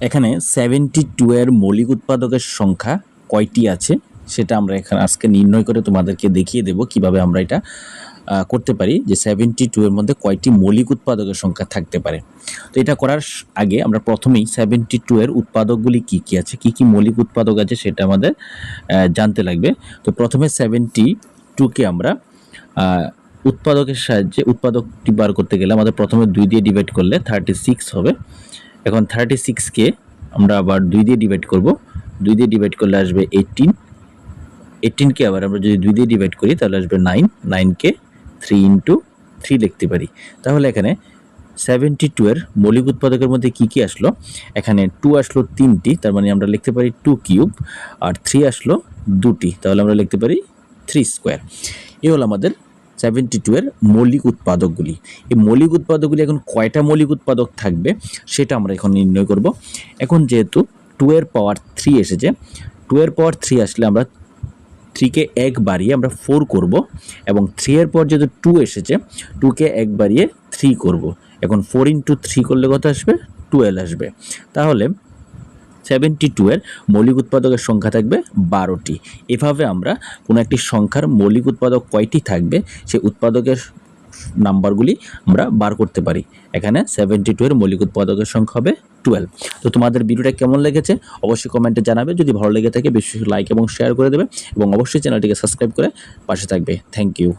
এখানে 72 এর মৌলিক উৎপাদকের সংখ্যা কয়টি আছে সেটা আমরা এখানে আজকে নির্ণয় করে তোমাদেরকে দেখিয়ে দেব কিভাবে আমরা এটা করতে পারি যে 72 এর মধ্যে কয়টি মৌলিক উৎপাদকের সংখ্যা থাকতে পারে। তো এটা করার আগে আমরা প্রথমেই 72 এর উৎপাদকগুলি কি কি আছে, কি কি মৌলিক উৎপাদক আছে সেটা আমাদের জানতে লাগবে। তো প্রথমে 72কে আমরা উৎপাদকের সাহায্যে উৎপাদকটি বার করতে গেলে আমাদের প্রথমে 2 দিয়ে ডিভাইড করলে 36 হবে। এখন 36কে আমরা আবার 2 দিয়ে ডিভাইড করব, 2 দিয়ে ডিভাইড করলে আসবে 18, 18কে আবার আমরা যদি 2 দিয়ে ডিভাইড করি তাহলে আসবে 9, 9কে 3 ইন্টু 3 লিখতে পারি। তাহলে এখানে 72 এর মৌলিক উৎপাদকের মধ্যে কি কি আসলো, এখানে 2 আসলো 3টি, তার মানে আমরা লিখতে পারি 2 কিউব, আর 3 আসলো 2টি, তাহলে আমরা লিখতে পারি 3 স্কোয়ার। এই হলো আমাদের 72 এর মৌলিক উৎপাদকগুলি। এই মৌলিক উৎপাদকগুলি এখন কয়টা মৌলিক উৎপাদক থাকবে সেটা আমরা এখন নির্ণয় করব। এখন যেহেতু 2 এর পাওয়ার 3 এসেছে, 2 এর পাওয়ার 3 আসলে আমরা 3কে 1 বাড়িয়ে আমরা 4 করব, এবং 3 এর পর যেহেতু 2 এসেছে 2কে 1 বাড়িয়ে 3 করব। এখন 4 ইন্টু 3 করলে কত আসবে, 12 আসবে। তাহলে 72 এর মৌলিক উৎপাদকের সংখ্যা থাকবে 12টি। এভাবে আমরা কোনো একটি সংখ্যার মৌলিক উৎপাদক কয়টি থাকবে সেই উৎপাদকের নাম্বারগুলি আমরা বার করতে পারি। এখানে 72 এর মৌলিক উৎপাদকের সংখ্যা হবে 12। তো তোমাদের ভিডিওটা কেমন লেগেছে অবশ্যই কমেন্টে জানাবে। যদি ভালো লেগে থাকে বেশি লাইক এবং শেয়ার করে দেবে, এবং অবশ্যই চ্যানেলটিকে সাবস্ক্রাইব করে পাশে থাকবে। Thank you.